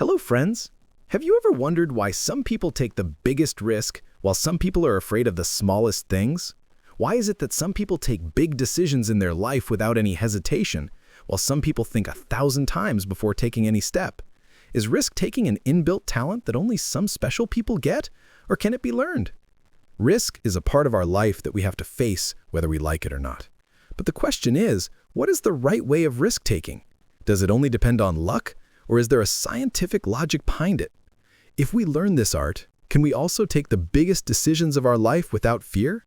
Hello, friends. Have you ever wondered why some people take the biggest risk while some people are afraid of the smallest things? Why is it that some people take big decisions in their life without any hesitation, while some people think 1,000 times before taking any step? Is risk-taking an inbuilt talent that only some special people get, or can it be learned? Risk is a part of our life that we have to face whether we like it or not. But the question is, what is the right way of risk-taking? Does it only depend on luck, or is there a scientific logic behind it? If we learn this art, can we also take the biggest decisions of our life without fear?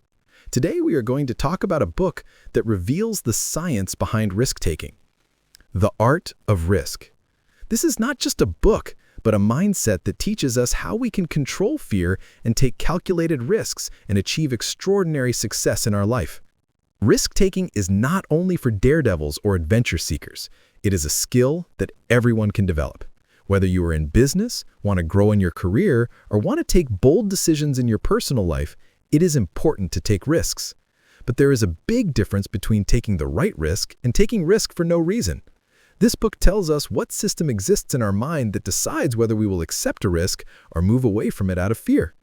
Today we are going to talk about a book that reveals the science behind risk-taking. The Art of Risk. This is not just a book, but a mindset that teaches us how we can control fear and take calculated risks and achieve extraordinary success in our life. Risk-taking is not only for daredevils or adventure seekers. It is a skill that everyone can develop. Whether you are in business, want to grow in your career, or want to take bold decisions in your personal life, it is important to take risks. But there is a big difference between taking the right risk and taking risk for no reason. This book tells us what system exists in our mind that decides whether we will accept a risk or move away from it out of fear.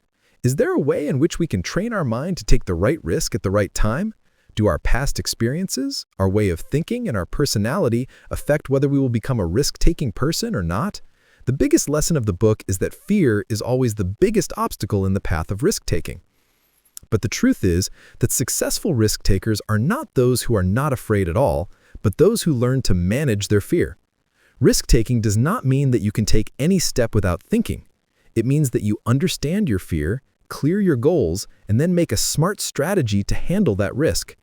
Is there a way in which we can train our mind to take the right risk at the right time? Do our past experiences, our way of thinking, and our personality affect whether we will become a risk-taking person or not? The biggest lesson of the book is that fear is always the biggest obstacle in the path of risk-taking. But the truth is that successful risk-takers are not those who are not afraid at all, but those who learn to manage their fear. Risk-taking does not mean that you can take any step without thinking. It means that you understand your fear, clear your goals, and then make a smart strategy to handle that risk.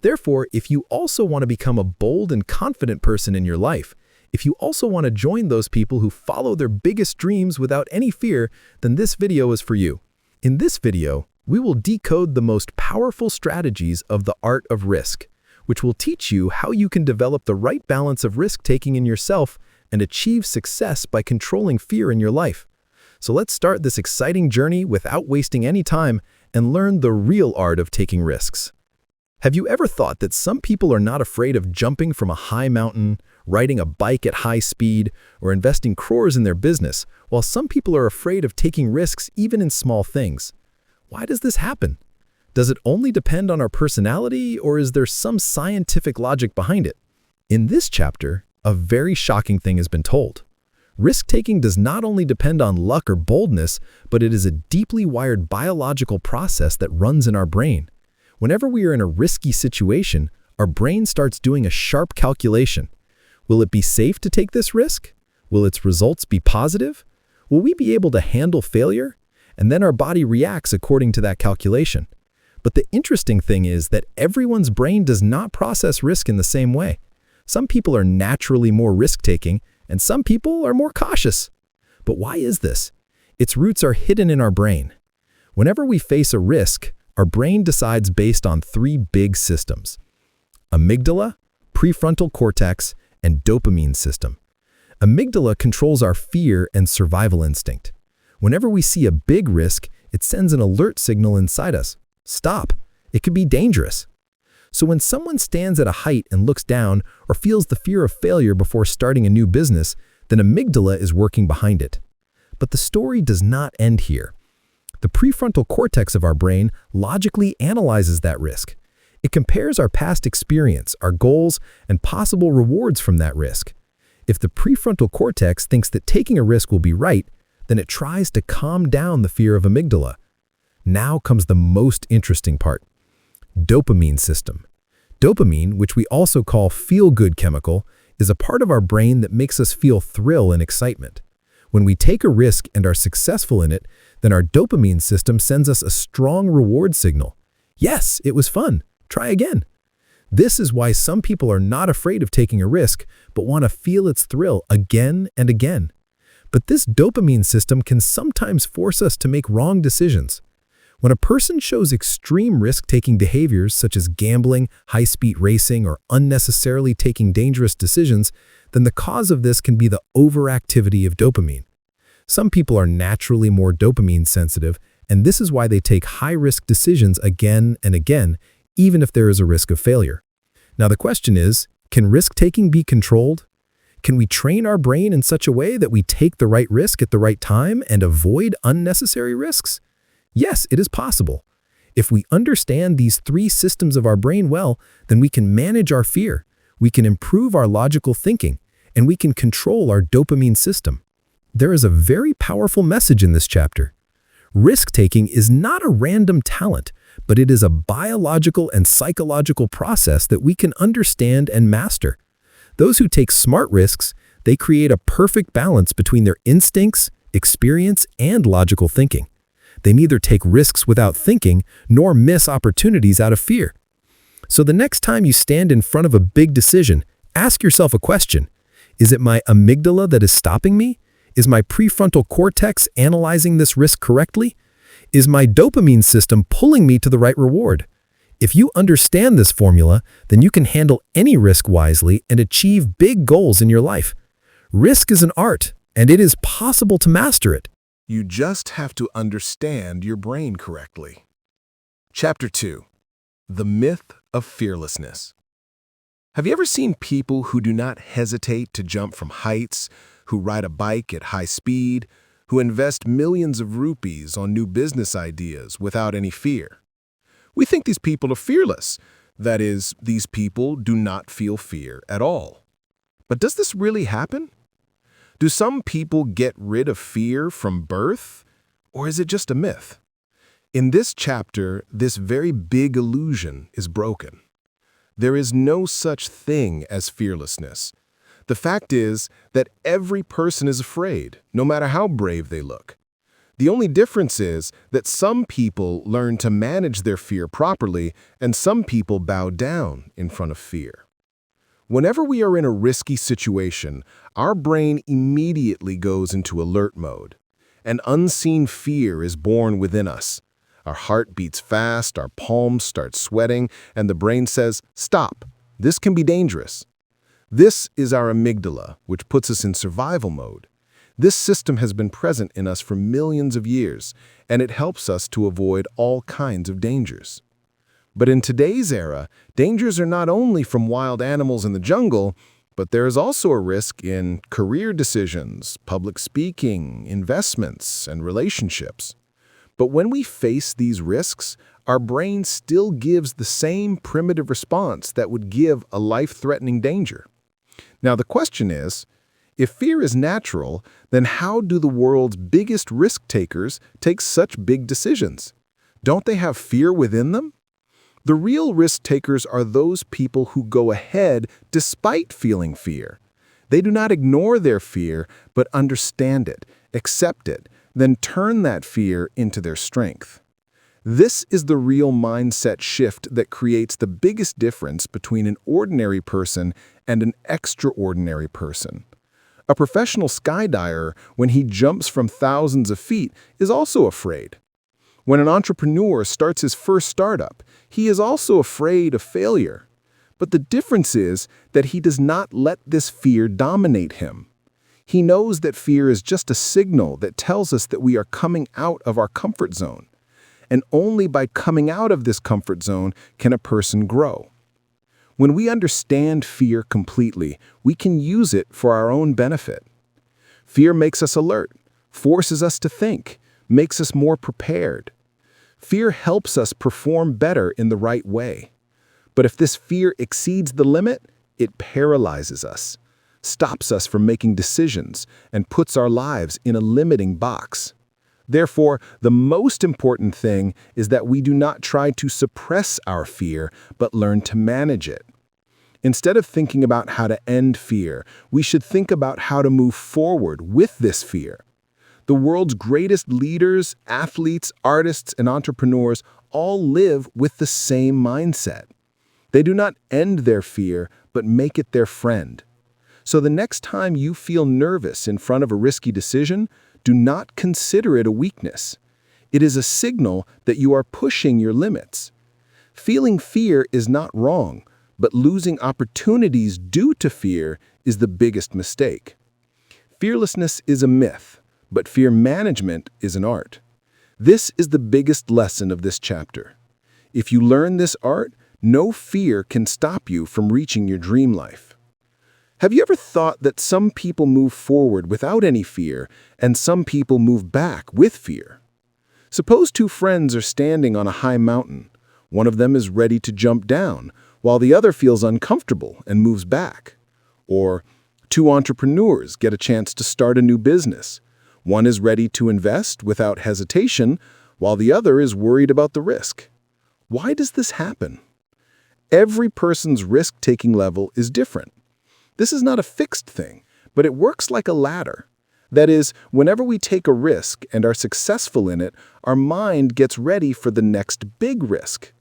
Therefore, if you also want to become a bold and confident person in your life, if you also want to join those people who follow their biggest dreams without any fear, then this video is for you. In this video, we will decode the most powerful strategies of the art of risk, which will teach you how you can develop the right balance of risk-taking in yourself and achieve success by controlling fear in your life. So let's start this exciting journey without wasting any time and learn the real art of taking risks. Have you ever thought that some people are not afraid of jumping from a high mountain, riding a bike at high speed, or investing crores in their business, while some people are afraid of taking risks even in small things? Why does this happen? Does it only depend on our personality, or is there some scientific logic behind it? In this chapter, a very shocking thing has been told. Risk-taking does not only depend on luck or boldness, but it is a deeply wired biological process that runs in our brain. Whenever we are in a risky situation, our brain starts doing a sharp calculation. Will it be safe to take this risk? Will its results be positive? Will we be able to handle failure? And then our body reacts according to that calculation. But the interesting thing is that everyone's brain does not process risk in the same way. Some people are naturally more risk-taking, and some people are more cautious. But why is this? Its roots are hidden in our brain. Whenever we face a risk, our brain decides based on three big systems: amygdala, prefrontal cortex, and dopamine system. Amygdala controls our fear and survival instinct. Whenever we see a big risk, it sends an alert signal inside us. Stop. It could be dangerous. So when someone stands at a height and looks down or feels the fear of failure before starting a new business, then amygdala is working behind it. But the story does not end here. The prefrontal cortex of our brain logically analyzes that risk. It compares our past experience, our goals, and possible rewards from that risk. If the prefrontal cortex thinks that taking a risk will be right, then it tries to calm down the fear of amygdala. Now comes the most interesting part: dopamine system. Dopamine, which we also call feel-good chemical, is a part of our brain that makes us feel thrill and excitement. When we take a risk and are successful in it, then our dopamine system sends us a strong reward signal. Yes, it was fun. Try again. This is why some people are not afraid of taking a risk, but want to feel its thrill again and again. But this dopamine system can sometimes force us to make wrong decisions. When a person shows extreme risk-taking behaviors such as gambling, high-speed racing, or unnecessarily taking dangerous decisions, then the cause of this can be the overactivity of dopamine. Some people are naturally more dopamine sensitive, and this is why they take high-risk decisions again and again, even if there is a risk of failure. Now the question is, can risk-taking be controlled? Can we train our brain in such a way that we take the right risk at the right time and avoid unnecessary risks? Yes, it is possible. If we understand these three systems of our brain well, then we can manage our fear, we can improve our logical thinking, and we can control our dopamine system. There is a very powerful message in this chapter. Risk-taking is not a random talent, but it is a biological and psychological process that we can understand and master. Those who take smart risks, they create a perfect balance between their instincts, experience, and logical thinking. They neither take risks without thinking nor miss opportunities out of fear. So the next time you stand in front of a big decision, ask yourself a question. Is it my amygdala that is stopping me? Is my prefrontal cortex analyzing this risk correctly? Is my dopamine system pulling me to the right reward? If you understand this formula, then you can handle any risk wisely and achieve big goals in your life. Risk is an art, and it is possible to master it. You just have to understand your brain correctly. Chapter 2. The Myth of Fearlessness. Have you ever seen people who do not hesitate to jump from heights, who ride a bike at high speed, who invest millions of rupees on new business ideas without any fear? We think these people are fearless. That is, these people do not feel fear at all. But does this really happen? Do some people get rid of fear from birth, or is it just a myth? In this chapter, this very big illusion is broken. There is no such thing as fearlessness. The fact is that every person is afraid, no matter how brave they look. The only difference is that some people learn to manage their fear properly, and some people bow down in front of fear. Whenever we are in a risky situation, our brain immediately goes into alert mode. An unseen fear is born within us. Our heart beats fast, our palms start sweating, and the brain says, "Stop, this can be dangerous." This is our amygdala, which puts us in survival mode. This system has been present in us for millions of years, and it helps us to avoid all kinds of dangers. But in today's era, dangers are not only from wild animals in the jungle, but there is also a risk in career decisions, public speaking, investments, and relationships. But when we face these risks, our brain still gives the same primitive response that would give a life-threatening danger. Now the question is, if fear is natural, then how do the world's biggest risk-takers take such big decisions? Don't they have fear within them? The real risk-takers are those people who go ahead despite feeling fear. They do not ignore their fear, but understand it, accept it, then turn that fear into their strength. This is the real mindset shift that creates the biggest difference between an ordinary person and an extraordinary person. A professional skydiver, when he jumps from thousands of feet, is also afraid. When an entrepreneur starts his first startup, he is also afraid of failure. But the difference is that he does not let this fear dominate him. He knows that fear is just a signal that tells us that we are coming out of our comfort zone. And only by coming out of this comfort zone can a person grow. When we understand fear completely, we can use it for our own benefit. Fear makes us alert, forces us to think, makes us more prepared. Fear helps us perform better in the right way. But if this fear exceeds the limit, it paralyzes us, stops us from making decisions, and puts our lives in a limiting box. Therefore, the most important thing is that we do not try to suppress our fear, but learn to manage it. Instead of thinking about how to end fear, we should think about how to move forward with this fear. The world's greatest leaders, athletes, artists, and entrepreneurs all live with the same mindset. They do not end their fear, but make it their friend. So the next time you feel nervous in front of a risky decision, do not consider it a weakness. It is a signal that you are pushing your limits. Feeling fear is not wrong, but losing opportunities due to fear is the biggest mistake. Fearlessness is a myth, but fear management is an art. This is the biggest lesson of this chapter. If you learn this art, no fear can stop you from reaching your dream life. Have you ever thought that some people move forward without any fear and some people move back with fear? Suppose two friends are standing on a high mountain. One of them is ready to jump down, while the other feels uncomfortable and moves back. Or two entrepreneurs get a chance to start a new business. One is ready to invest without hesitation, while the other is worried about the risk. Why does this happen? Every person's risk-taking level is different. This is not a fixed thing, but it works like a ladder. That is, whenever we take a risk and are successful in it, our mind gets ready for the next big risk.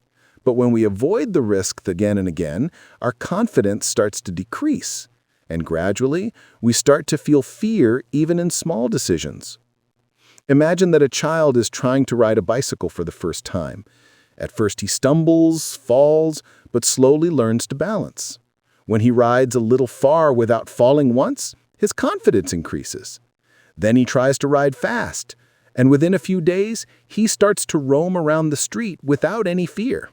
But when we avoid the risk again and again, our confidence starts to decrease. And gradually, we start to feel fear even in small decisions. Imagine that a child is trying to ride a bicycle for the first time. At first he stumbles, falls, but slowly learns to balance. When he rides a little far without falling once, his confidence increases. Then he tries to ride fast, and within a few days, he starts to roam around the street without any fear.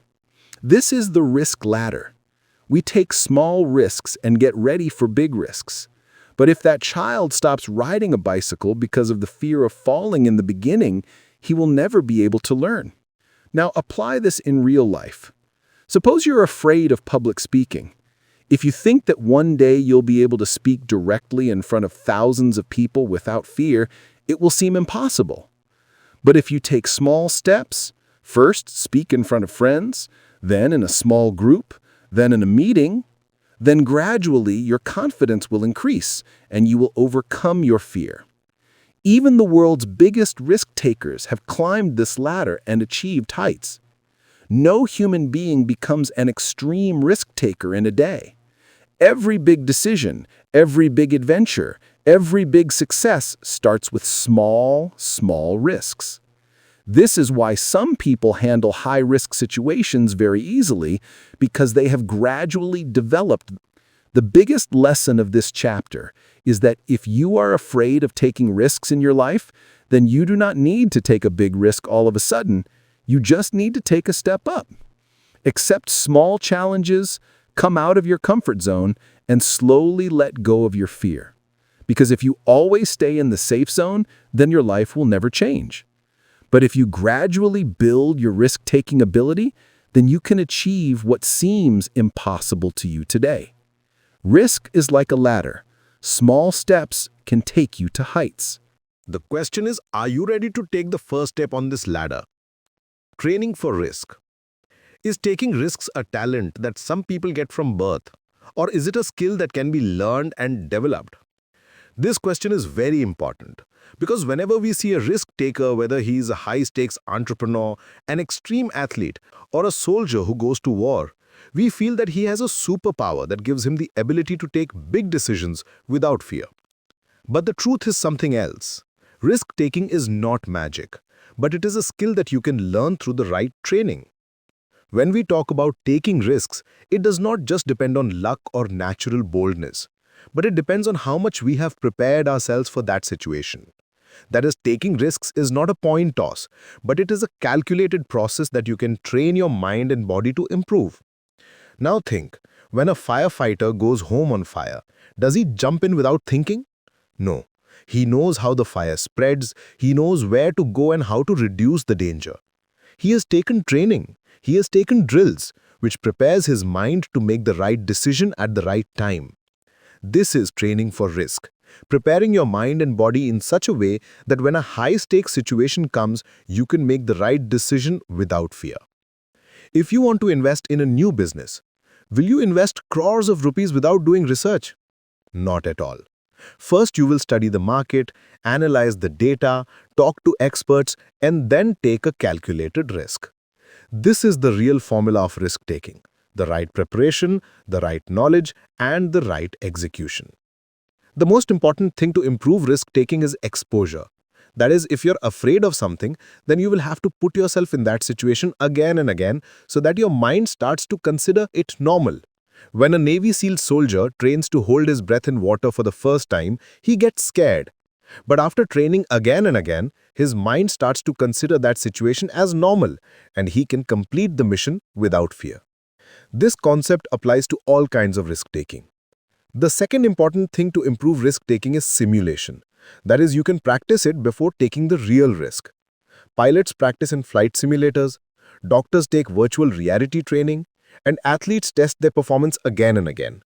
This is the risk ladder. We take small risks and get ready for big risks. But if that child stops riding a bicycle because of the fear of falling in the beginning, he will never be able to learn. Now apply this in real life. Suppose you're afraid of public speaking. If you think that one day you'll be able to speak directly in front of thousands of people without fear, it will seem impossible. But if you take small steps, first speak in front of friends, then in a small group, then in a meeting, then gradually your confidence will increase and you will overcome your fear. Even the world's biggest risk-takers have climbed this ladder and achieved heights. No human being becomes an extreme risk-taker in a day. Every big decision, every big adventure, every big success starts with small risks. This is why some people handle high-risk situations very easily, because they have gradually developed. The biggest lesson of this chapter is that if you are afraid of taking risks in your life, then you do not need to take a big risk all of a sudden. You just need to take a step up. Accept small challenges, come out of your comfort zone, and slowly let go of your fear. Because if you always stay in the safe zone, then your life will never change. But if you gradually build your risk-taking ability, then you can achieve what seems impossible to you today. Risk is like a ladder. Small steps can take you to heights. The question is, are you ready to take the first step on this ladder? Training for risk. Is taking risks a talent that some people get from birth, or is it a skill that can be learned and developed? This question is very important because whenever we see a risk taker, whether he is a high-stakes entrepreneur, an extreme athlete, or a soldier who goes to war, we feel that he has a superpower that gives him the ability to take big decisions without fear. But the truth is something else. Risk-taking is not magic, but it is a skill that you can learn through the right training. When we talk about taking risks, it does not just depend on luck or natural boldness, but it depends on how much we have prepared ourselves for that situation. That is, taking risks is not a coin toss, but it is a calculated process that you can train your mind and body to improve. Now think, when a firefighter goes home on fire, does he jump in without thinking? No. He knows how the fire spreads, he knows where to go and how to reduce the danger. He has taken training. He has taken drills, which prepares his mind to make the right decision at the right time. This is training for risk, preparing your mind and body in such a way that when a high-stakes situation comes, you can make the right decision without fear. If you want to invest in a new business, will you invest crores of rupees without doing research? Not at all. First, you will study the market, analyze the data, talk to experts, and then take a calculated risk. This is the real formula of risk-taking: the right preparation, the right knowledge, and the right execution. The most important thing to improve risk-taking is exposure. That is, if you're afraid of something, then you will have to put yourself in that situation again and again so that your mind starts to consider it normal. When a Navy SEAL soldier trains to hold his breath in water for the first time, he gets scared. But after training again and again, his mind starts to consider that situation as normal, and he can complete the mission without fear. This concept applies to all kinds of risk-taking. The second important thing to improve risk-taking is simulation. That is, you can practice it before taking the real risk. Pilots practice in flight simulators, doctors take virtual reality training, and athletes test their performance again and again.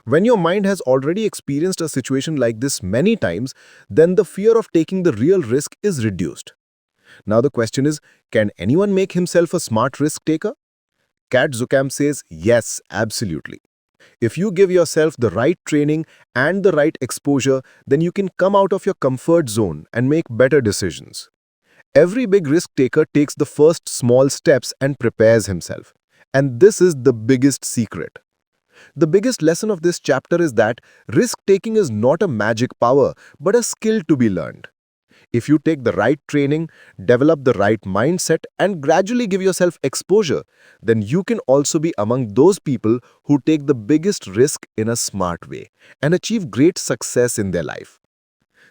When your mind has already experienced a situation like this many times, then the fear of taking the real risk is reduced. Now the question is, can anyone make himself a smart risk taker? Kat Zucam says, yes, absolutely. If you give yourself the right training and the right exposure, then you can come out of your comfort zone and make better decisions. Every big risk taker takes the first small steps and prepares himself. And this is the biggest secret. The biggest lesson of this chapter is that risk-taking is not a magic power, but a skill to be learned. If you take the right training, develop the right mindset, and gradually give yourself exposure, then you can also be among those people who take the biggest risk in a smart way and achieve great success in their life.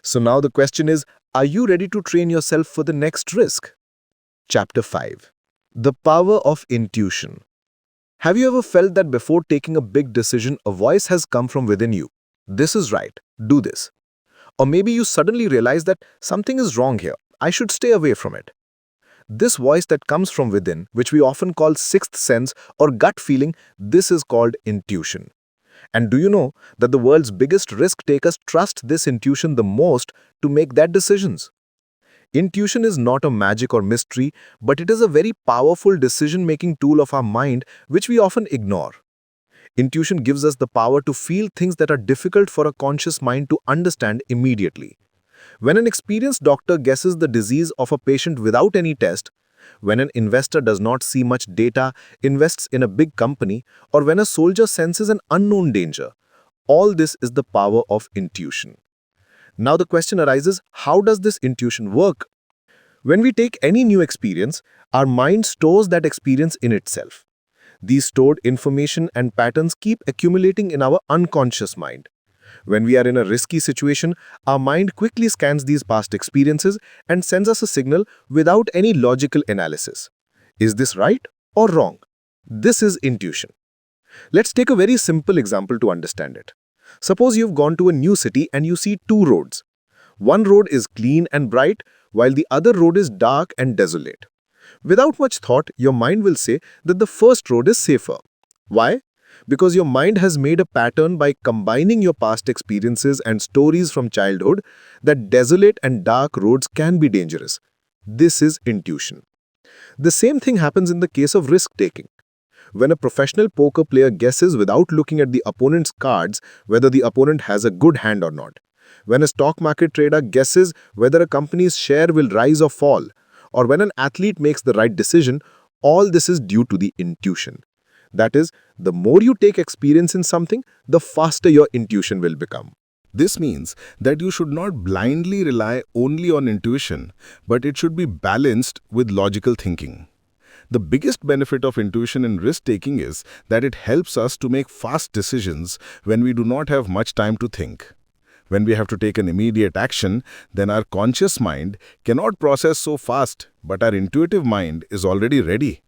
So now the question is, are you ready to train yourself for the next risk? Chapter 5. The Power of Intuition. Have you ever felt that before taking a big decision, a voice has come from within you? This is right, do this. Or maybe you suddenly realize that something is wrong here, I should stay away from it. This voice that comes from within, which we often call sixth sense or gut feeling, this is called intuition. And do you know that the world's biggest risk takers trust this intuition the most to make their decisions? Intuition is not a magic or mystery, but it is a very powerful decision-making tool of our mind which we often ignore. Intuition gives us the power to feel things that are difficult for a conscious mind to understand immediately. When an experienced doctor guesses the disease of a patient without any test, when an investor does not see much data, invests in a big company, or when a soldier senses an unknown danger, all this is the power of intuition. Now the question arises, how does this intuition work? When we take any new experience, our mind stores that experience in itself. These stored information and patterns keep accumulating in our unconscious mind. When we are in a risky situation, our mind quickly scans these past experiences and sends us a signal without any logical analysis. Is this right or wrong? This is intuition. Let's take a very simple example to understand it. Suppose you've gone to a new city and you see two roads. One road is clean and bright, while the other road is dark and desolate. Without much thought, your mind will say that the first road is safer. Why? Because your mind has made a pattern by combining your past experiences and stories from childhood that desolate and dark roads can be dangerous. This is intuition. The same thing happens in the case of risk-taking. When a professional poker player guesses without looking at the opponent's cards whether the opponent has a good hand or not. When a stock market trader guesses whether a company's share will rise or fall. Or when an athlete makes the right decision, all this is due to the intuition. That is, the more you take experience in something, the faster your intuition will become. This means that you should not blindly rely only on intuition, but it should be balanced with logical thinking. The biggest benefit of intuition in risk-taking is that it helps us to make fast decisions when we do not have much time to think. When we have to take an immediate action, then our conscious mind cannot process so fast, but our intuitive mind is already ready.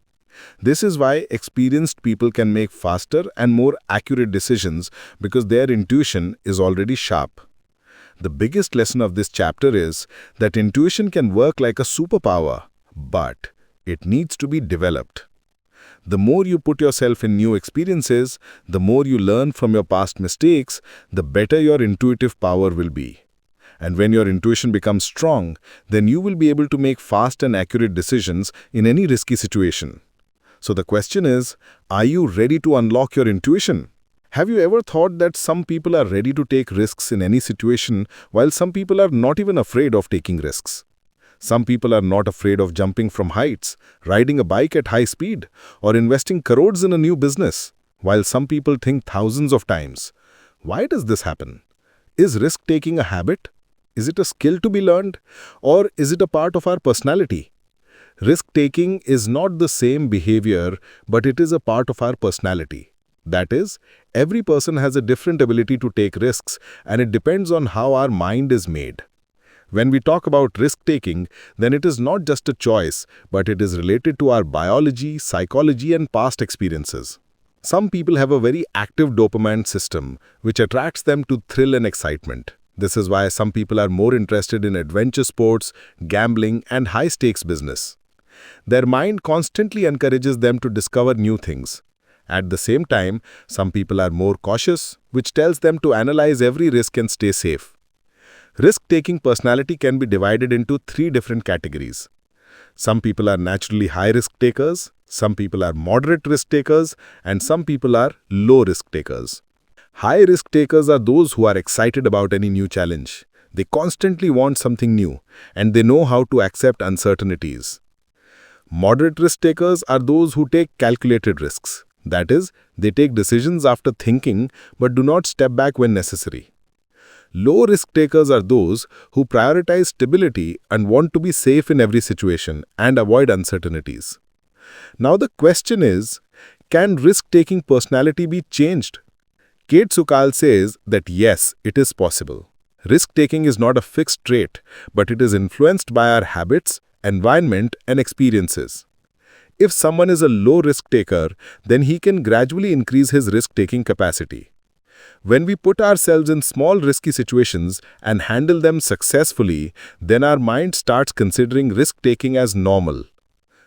This is why experienced people can make faster and more accurate decisions because their intuition is already sharp. The biggest lesson of this chapter is that intuition can work like a superpower, but it needs to be developed. The more you put yourself in new experiences, the more you learn from your past mistakes, the better your intuitive power will be. And when your intuition becomes strong, then you will be able to make fast and accurate decisions in any risky situation. So the question is, are you ready to unlock your intuition? Have you ever thought that some people are ready to take risks in any situation while some people are not even afraid of taking risks? Some people are not afraid of jumping from heights, riding a bike at high speed, or investing crores in a new business, while some people think thousands of times. Why does this happen? Is risk-taking a habit? Is it a skill to be learned? Or is it a part of our personality? Risk-taking is not the same behavior, but it is a part of our personality. That is, every person has a different ability to take risks, and it depends on how our mind is made. When we talk about risk-taking, then it is not just a choice, but it is related to our biology, psychology, and past experiences. Some people have a very active dopamine system, which attracts them to thrill and excitement. This is why some people are more interested in adventure sports, gambling, and high-stakes business. Their mind constantly encourages them to discover new things. At the same time, some people are more cautious, which tells them to analyze every risk and stay safe. Risk-taking personality can be divided into three different categories. Some people are naturally high risk takers, some people are moderate risk takers, and some people are low risk takers. High risk takers are those who are excited about any new challenge. They constantly want something new, and they know how to accept uncertainties. Moderate risk takers are those who take calculated risks. That is, they take decisions after thinking but do not step back when necessary. Low risk takers are those who prioritize stability and want to be safe in every situation and avoid uncertainties. Now the question is, can risk-taking personality be changed? Kate Sukal says that yes, it is possible. Risk-taking is not a fixed trait, but it is influenced by our habits, environment, and experiences. If someone is a low-risk taker, then he can gradually increase his risk-taking capacity. When we put ourselves in small risky situations and handle them successfully, then our mind starts considering risk-taking as normal.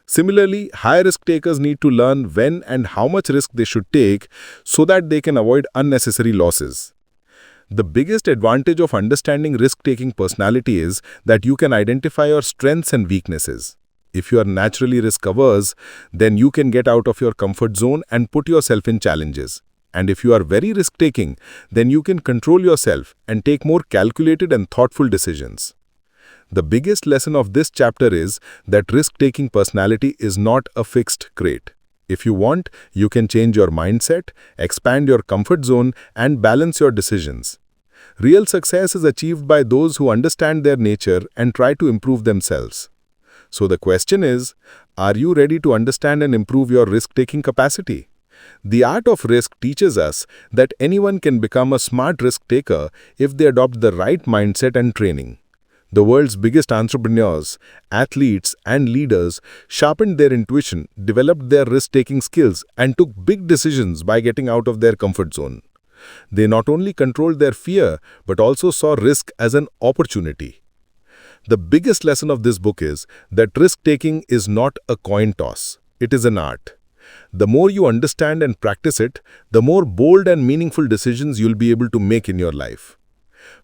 Similarly, high-risk takers need to learn when and how much risk they should take so that they can avoid unnecessary losses. The biggest advantage of understanding risk-taking personality is that you can identify your strengths and weaknesses. If you are naturally risk-averse, then you can get out of your comfort zone and put yourself in challenges. And if you are very risk-taking, then you can control yourself and take more calculated and thoughtful decisions. The biggest lesson of this chapter is that risk-taking personality is not a fixed trait. If you want, you can change your mindset, expand your comfort zone, and balance your decisions. Real success is achieved by those who understand their nature and try to improve themselves. So the question is, are you ready to understand and improve your risk-taking capacity? The art of risk teaches us that anyone can become a smart risk-taker if they adopt the right mindset and training. The world's biggest entrepreneurs, athletes, and leaders sharpened their intuition, developed their risk-taking skills, and took big decisions by getting out of their comfort zone. They not only controlled their fear, but also saw risk as an opportunity. The biggest lesson of this book is that risk-taking is not a coin toss. It is an art. The more you understand and practice it, the more bold and meaningful decisions you'll be able to make in your life.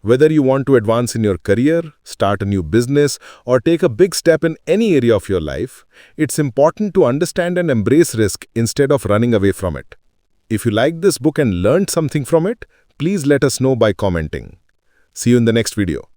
Whether you want to advance in your career, start a new business, or take a big step in any area of your life, it's important to understand and embrace risk instead of running away from it. If you liked this book and learned something from it, please let us know by commenting. See you in the next video.